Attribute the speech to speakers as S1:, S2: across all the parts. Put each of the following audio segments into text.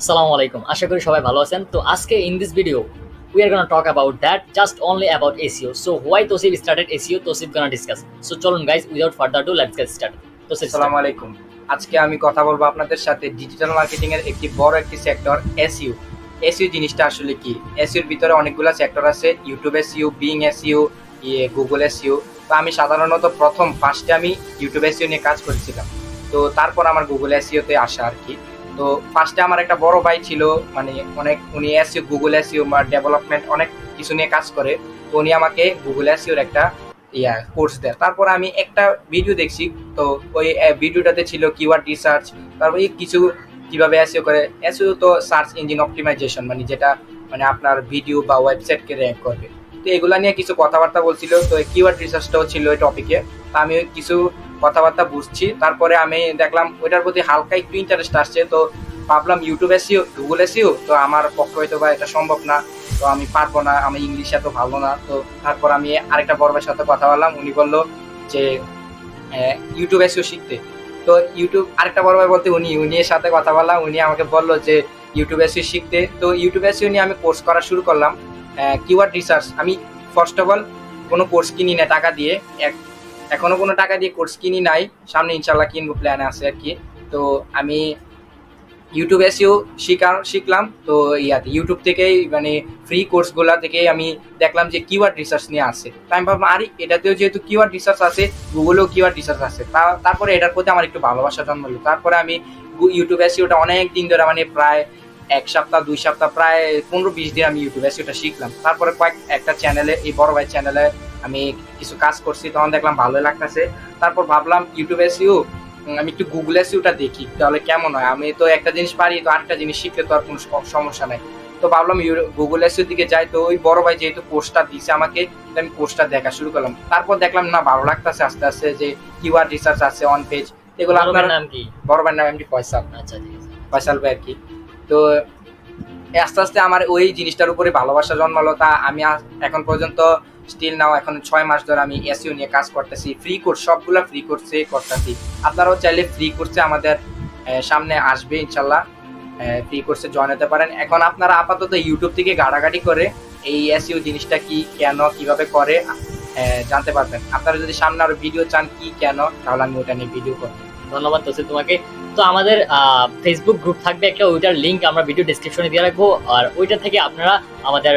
S1: Assalamu alaikum. আশা করি সবাই ভালো আছেন। তো আজকে in this video we are gonna talk about that just only about SEO. So why Tosif started SEO? Tosif gonna discuss. So চলুন guys, without further ado let's get started. Tosif start.
S2: আসসালামু আলাইকুম। আজকে আমি কথা বলবো আপনাদের সাথে digital marketing এর একটি বড় একটি সেক্টর এসইও। এসইও জিনিসটা আসলে কি? এসইওর ভিতরে অনেকগুলো সেক্টর আছে, YouTube SEO, being SEO, Google SEO. তো আমি সাধারণত ফার্স্টে আমি ইউটিউব এসইও নিয়ে কাজ করেছিলাম। তো তারপর আমার গুগল এসইওতে আসা আর কি। তো ফার্স্টে আমার একটা বড় ভাই ছিল, মানে উনি এসইও, গুগল এসইও বা ডেভেলপমেন্ট অনেক কিছু নিয়ে কাজ করে। তো উনি আমাকে গুগল এসইওর একটা কোর্স দেয়। তারপর আমি একটা ভিডিও দেখছি, তো ওই ভিডিওটাতে ছিল কিওয়ার্ড রিসার্চ, তারপর কিছু কিভাবে এসইও করে। এসইও তো সার্চ ইঞ্জিন অপটিমাইজেশন, মানে যেটা মানে আপনার ভিডিও বা ওয়েবসাইটকে র্যাঙ্ক করবে। তো এগুলা নিয়ে কিছু কথাবার্তা বলছিল, তো কিওয়ার্ড রিসার্চটাও ছিল ওই টপিকে। তো আমি ওই কিছু কথাবার্তা বুঝছি, তারপরে আমি দেখলাম ওইটার প্রতি হালকা একটু ইন্টারেস্ট আসছে। তো ভাবলাম ইউটিউব এসইও, গুগল এসইও, তো আমার পক্ষে হয়তো বা এটা সম্ভব না, তো আমি পারবো না, আমি ইংলিশ এত ভালো না। তো তারপর আমি আরেকটা বড় ভাইয়ের সাথে কথা বললাম, উনি বললো যে ইউটিউব এসইও শিখতে। তো ইউটিউব আরেকটা বড় ভাই বলতে উনি এর সাথে কথা বললাম, উনি আমাকে বললো যে ইউটিউব এসইও শিখতে। তো ইউটিউব এসইও নিয়ে আমি কোর্স করা শুরু করলাম। কিওয়ার্ড রিসার্চ আমি ফার্স্ট অফ অল কোনো কোর্স কিনি না টাকা দিয়ে, এখনো কোনো টাকা দিয়ে কোর্স কিনি নাই, সামনে ইনশাল্লাহ কিনবো, প্ল্যান আছে আর কি। তো আমি ইউটিউব এসইও শিখলাম। তো ইউটিউব থেকেই মানে ফ্রি কোর্সগুলা থেকেই আমি দেখলাম যে কিওয়ার্ড রিসার্চ নিয়ে আসে। তো আমি ভাবলাম আরে এটাতেও যেহেতু কিওয়ার্ড রিসার্চ আছে, গুগলেও কিওয়ার্ড রিসার্চ আছে, তারপরে এটার প্রতি আমার একটু ভালোবাসা জন্মালো। তারপরে আমি ইউটিউব এসইওটা অনেক দিন ধরে, মানে প্রায় এক সপ্তাহ 2 সপ্তাহ, প্রায় 15-20 দিন আমি ইউটিউব এসইওটা শিখলাম। তারপরে একটা চ্যানেলে, এই বড় ভাই চ্যানেলে আমি কিছু কাজ করছি, তখন দেখলাম ভালোই লাগতেছে। তারপর ভাবলাম ইউটিউব এসইও আমি একটু গুগল এসইওটা দেখি তাহলে কেমন হয়। আমি তো একটা জিনিস পারি, তো আরেকটা জিনিস শিখলে তো আর কোনো সমস্যা নাই। তো ভাবলাম গুগল এসইওর দিকে যাই। তো ওই বড় ভাই যেহেতু কোর্সটা দিছে আমাকে, আমি কোর্সটা দেখা শুরু করলাম। তারপর দেখলাম না, ভালো লাগতেছে আস্তে আস্তে, যে কিওয়ার্ড রিসার্চ আছে অন পেজ, এগুলো। আপনার
S1: নাম কি?
S2: বড় ভাইয়ের নাম এমডি ফয়সাল।
S1: আচ্ছা ঠিক আছে।
S2: ফয়সাল ভাই আর কি। তো আস্তে আস্তে আমার ওই জিনিসটার উপরে ভালোবাসা জন্মালো। তা আমি এখন পর্যন্ত স্টিল নাও এখন 6 মাস ধরে আমি এসইও নিয়ে কাজ করতেছি। ফ্রি কোর্স সবগুলা ফ্রি কোর্সে করতেছি। আপনারাও চাইলে ফ্রি কোর্সে আমাদের সামনে আসবে ইনশাল্লাহ, ফ্রি কোর্সে জয়েন হতে পারেন। এখন আপনারা আপাতত ইউটিউব থেকে ঘাটাঘাটি করে এই এসইও জিনিসটা কি, কেন, কিভাবে করে জানতে পারবেন। আপনারা যদি সামনে আরো ভিডিও চান কি কেন, তাহলে আমি ওটা নিয়ে ভিডিও করবো।
S1: ধন্যবাদ তোসিফ তোমাকে। তো আমাদের ফেসবুক গ্রুপ থাকবে একটা, ওইটার লিঙ্ক আমরা ভিডিও ডেসক্রিপশনে দিয়ে রাখবো। আর ওইটা থেকে আপনারা আমাদের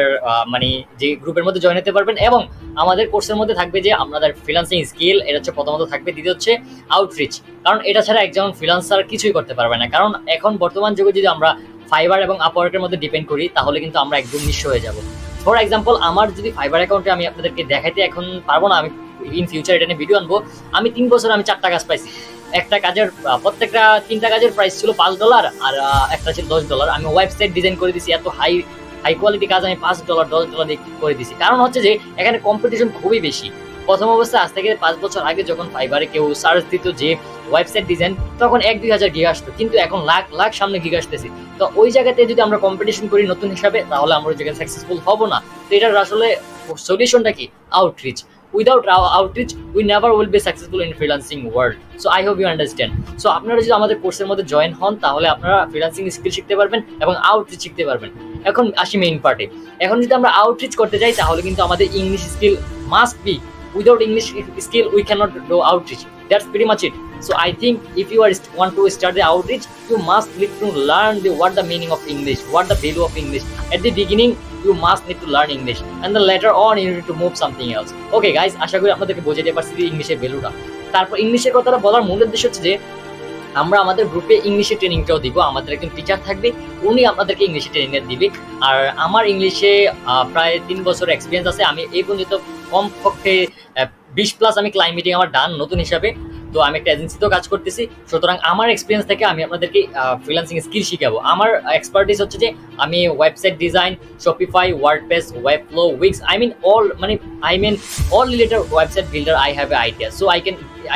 S1: মানে যে গ্রুপের মধ্যে জয়েন হতে পারবেন। এবং আমাদের কোর্সের মধ্যে থাকবে যে আপনাদের ফ্রিল্যান্সিং স্কিল, এটা হচ্ছে প্রথমত থাকবে। দ্বিতীয় হচ্ছে আউটরিচ, কারণ এটা ছাড়া একজন ফ্রিল্যান্সার কিছুই করতে পারবে না। কারণ এখন বর্তমান যুগে যদি আমরা ফাইবার এবং আপওয়ার্কের মধ্যে ডিপেন্ড করি, তাহলে কিন্তু আমরা একদম নিঃস্ব হয়ে যাব। ফর এক্সাম্পল, আমার যদি ফাইবার অ্যাকাউন্টে আমি আপনাদেরকে দেখাইতে এখন পারবো না, আমি ইন ফিউচার এটা নিয়ে ভিডিও আনবো। আমি 3 বছর আমি 4টা কাজ পাইছি। একটা কাজের প্রত্যেকটা 3টা কাজের প্রাইস ছিল $5, আর একটা ছিল $10। আমি ওয়েবসাইট ডিজাইন করে দিছি, এত হাই হাই কোয়ালিটি কাজ আমি $5 $10 দিয়ে করে দিছি। কারণ হচ্ছে যে এখানে কম্পিটিশন খুবই বেশি। প্রথম অবস্থায় আজ থেকে 5 বছর আগে যখন ফাইবারে কেউ সার্চ দিত যে ওয়েবসাইট ডিজাইন, তখন 1-2 হাজার গিগ আসতো, কিন্তু এখন লাখ লাখ সামনে গিগ আসতেছি। তো ওই জায়গাতে যদি আমরা কম্পিটিশন করি নতুন হিসাবে, তাহলে আমরা ওই জায়গায় সাকসেসফুল হব না। তো এটার আসলে সলিউশনটা কি? Outreach. Without outreach we never will be successful in freelancing world. So I hope you understand. So আপনারা যদি আমাদের কোর্সের মধ্যে জয়েন হন, তাহলে আপনারা ফ্রিল্যান্সিং স্কিল শিখতে পারবেন এবং আউটরিচ শিখতে পারবেন। এখন আসি মেইন পার্টে। এখন যদি আমরা আউটরিচ করতে যাই, তাহলে কিন্তু আমাদের English skill must be. Without English skill we cannot do outreach. That's pretty much it. So I think if you want to start the outreach, you must need to learn what the meaning of English, what the value of English. At the beginning you must need to learn English, and then later on you need to move something else. Okay guys, আশা করি আপনাদেরকে বোঝাতে পারছি ইংলিশের ভ্যালুটা। তারপর ইংলিশের কথাটা বলার মূল উদ্দেশ্য হচ্ছে যে আমরা আমাদের গ্রুপে ইংলিশের ট্রেনিংটাও দিব। আমাদের একজন টিচার থাকবে, উনি আপনাদেরকে ইংলিশে ট্রেনিং দিবে। আর আমার ইংলিশে প্রায় 3 বছর এক্সপিরিয়েন্স আছে। আমি এই পর্যন্ত কমপক্ষে 20+ আমি ক্লায়েন্ট মিটিং আমার ডান নতুন হিসাবে। তো আমি একটা এজেন্সিতেও কাজ করতেছি, সুতরাং আমার এক্সপিরিয়েন্স থেকে আমি আপনাদেরকে ফ্রিল্যান্সিং স্কিল শিখাবো। আমার এক্সপার্টিস হচ্ছে যে আমি website design, Shopify, WordPress, Webflow, Wix, I mean all related website builder I have an idea, so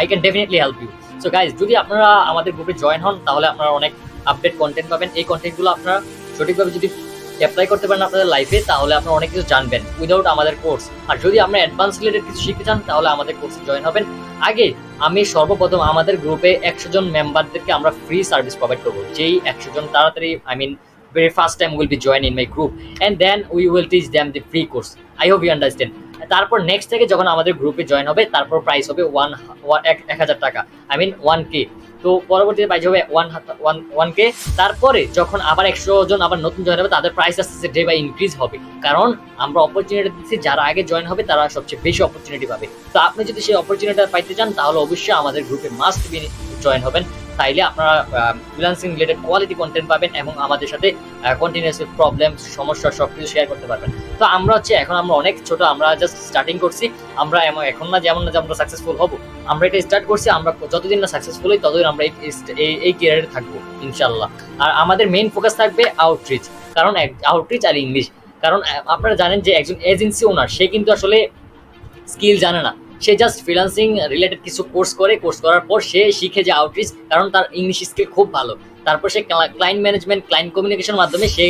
S1: I can definitely help you. So guys, যদি আপনারা আমাদের গ্রুপে জয়েন হন, তাহলে আপনারা অনেক আপডেট কন্টেন্ট পাবেন। এই কন্টেন্টগুলো আপনারা সঠিকভাবে যদি অ্যাপ্লাই করতে পারেন আপনাদের লাইফে, তাহলে আপনারা অনেক কিছু জানবেন উইদাউট আমাদের কোর্স। আর যদি আমরা অ্যাডভান্স রিলেটেড কিছু শিখতে চান, তাহলে আমাদের কোর্সে জয়েন হবেন। আগে আমি সর্বপ্রথম আমাদের গ্রুপে 100 জন মেম্বারদেরকে আমরা ফ্রি সার্ভিস প্রোভাইড করবো। যেই 100 জন তাড়াতাড়ি very first time will be join in my group, and then we will teach them the free course. I hope you understand. তারপর নেক্সট থেকে যখন আমাদের গ্রুপে জয়েন হবে, তারপর প্রাইস হবে 1,000 টাকা, আই মিন 1K। তো পরবর্তীতে প্রাইস হবে 1K। তারপরে যখন আবার 100 জন আবার নতুন জয়েন হবে, তাদের প্রাইস আস্তে আস্তে ডে বাই ইনক্রিজ হবে, কারণ আমরা অপরচুনিটি দিচ্ছি, যারা আগে জয়েন হবে তারা সবচেয়ে বেশি অপরচুনিটি পাবে। তো আপনি যদি সেই অপরচুনিটি পাইতে চান, তাহলে অবশ্যই আমাদের গ্রুপে মাস্ট বি জয়েন হবেন। তাইলে আপনারা ফ্রিল্যান্সিং রিলেটেড কোয়ালিটি কন্টেন্ট পাবেন এবং আমাদের সাথে কন্টিনিউয়াসলি প্রবলেম, সমস্যা সবকিছু শেয়ার করতে পারবেন। তো আমরা এখন আমরা অনেক ছোট, আমরা জাস্ট স্টার্টিং করছি। আমরা এখন না যেমন না যে আমরা সাকসেসফুল হব, আমরা এটা স্টার্ট করছি। আমরা যতদিন না সাকসেসফুল হই, ততদিন আমরা এই ক্যারিয়ারে থাকবো ইনশাল্লাহ। আর আমাদের মেইন ফোকাস থাকবে আউটরিচ, কারণ আউটরিচ আর ইংলিশ। কারণ আপনারা জানেন যে একজন এজেন্সি ওনার, সে কিন্তু আসলে স্কিল জানে না, সে জাস্ট ফ্রিল্যান্সিং রিলেটেড কিছু কোর্স করার পর সে শিখে যে আউটরিচ, কারণ তার ইংলিশ স্কিল খুব ভালো। তারপর সে ক্লায়েন্ট ম্যানেজমেন্ট, ক্লায়েন্ট কমিউনিকেশনের মাধ্যমে সে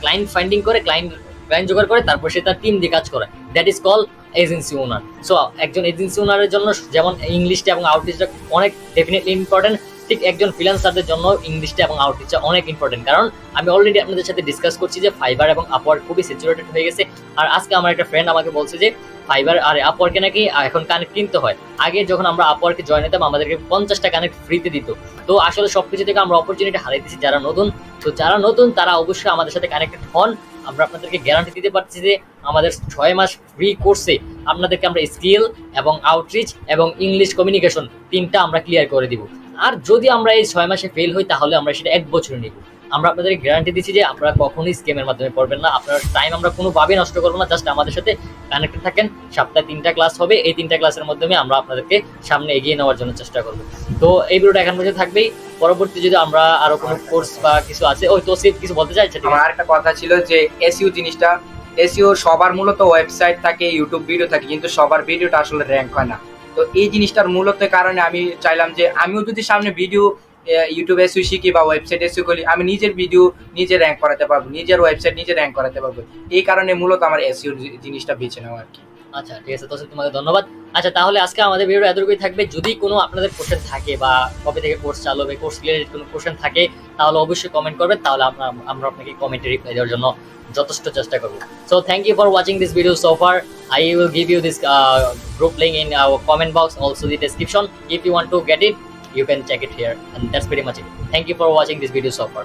S1: ক্লায়েন্ট ফাইন্ডিং করে, ক্লায়েন্ট জোগাড় করে, তারপর সে তার টিম দিয়ে কাজ করে। That is call agency owner. So একজন এজেন্সি ওনারের জন্য যেমন ইংলিশটা এবং আউটরিচটা অনেক ডেফিনেটলি ইম্পর্টেন্ট, ঠিক একজন ফ্রিল্যান্সারদের জন্য ইংলিশটা এবং আউটরিচটা অনেক ইম্পর্টেন্ট। কারণ আমি অলরেডি আপনাদের সাথে ডিসকাস করছি যে ফাইবার এবং আপওয়ার্ক খুবই স্যাচুরেটেড হয়ে গেছে। আর আজকে আমার একটা ফ্রেন্ড আমাকে বলছে যে ফাইবার আর আপওয়ার্কে নাকি এখন কানেক্ট কিনতে হয়। আগে যখন আমরা আপওয়ার্কে জয়েন হতাম, আমাদেরকে 50টা কানেক্ট ফ্রিতে দিত। তো আসলে সবকিছু থেকে আমরা অপরচুনিটি হারাইতেছি যারা নতুন। তো যারা নতুন তারা অবশ্যই আমাদের সাথে কানেক্টেড হন। আমরা আপনাদেরকে গ্যারান্টি দিতে পারছি যে আমাদের 6 মাস ফ্রি কোর্সে আপনাদেরকে আমরা স্কিল এবং আউটরিচ এবং ইংলিশ কমিউনিকেশন 3টা আমরা ক্লিয়ার করে দিব। আর যদি আমরা এই 6 মাসে ফেল হই, তাহলে আমরা সেটা 1 বছর নিব। আমরা আপনাদেরকে গ্যারান্টি দিচ্ছি যে আপনারা কখনোই স্ক্যামের মাধ্যমে পড়বেন না। আপনার টাইম আমরা কোনোভাবেই নষ্ট করবো না। জাস্ট আমাদের সাথে কানেক্টেড থাকেন। সপ্তাহে 3টা ক্লাস হবে। এই 3টা ক্লাসের মাধ্যমে আমরা আপনাদেরকে সামনে এগিয়ে নেওয়ার জন্য চেষ্টা করবো। তো এই ভিডিওটা এখন পর্যন্ত থাকবেই। পরবর্তী যদি আমরা আরো কোনো কোর্স বা কিছু আছে, ওই তোসিফ কিছু বলতে চাইছে?
S2: আমার আরেকটা কথা ছিল যে এসইও জিনিসটা, এসইও সবার মূলত ওয়েবসাইট থাকে, ইউটিউব ভিডিও থাকে, কিন্তু সবার ভিডিওটা আসলে র্যাঙ্ক হয় না। তো এই জিনিসটার মূলত কারণে আমি চাইলাম যে আমিও যদি সামনে ভিডিও ইউটিউব এসইও শিখি বা ওয়েবসাইট এসইও করি, আমি নিজের ভিডিও নিজে র্যাঙ্ক করাতে পারবো, নিজের ওয়েবসাইট নিজে র্যাঙ্ক করাতে পারবো। এই কারণে মূলত আমার এসইও জিনিসটা বেছে নেওয়া আর কি।
S1: আচ্ছা, ঠিক আছে তোসিফ, তোমাকে ধন্যবাদ। আচ্ছা, তাহলে আজকে আমাদের ভিডিও এতটুকুই থাকবে। যদি কোনো আপনাদের কোশ্চেন থাকে বা কবে থেকে কোর্স চালু হবে, কোর্স রিলেটেড কোনো কোশ্চেন থাকে, তাহলে অবশ্যই কমেন্ট করবেন। তাহলে আমরা আপনাকে কমেন্টে রিপ্লাই দেওয়ার জন্য যথেষ্ট চেষ্টা করব। So thank you for watching this video so far. I will give you this group link in our comment box, also the description. If you want to get it, you can check it here, and that's pretty much it. Thank you for watching this video so far.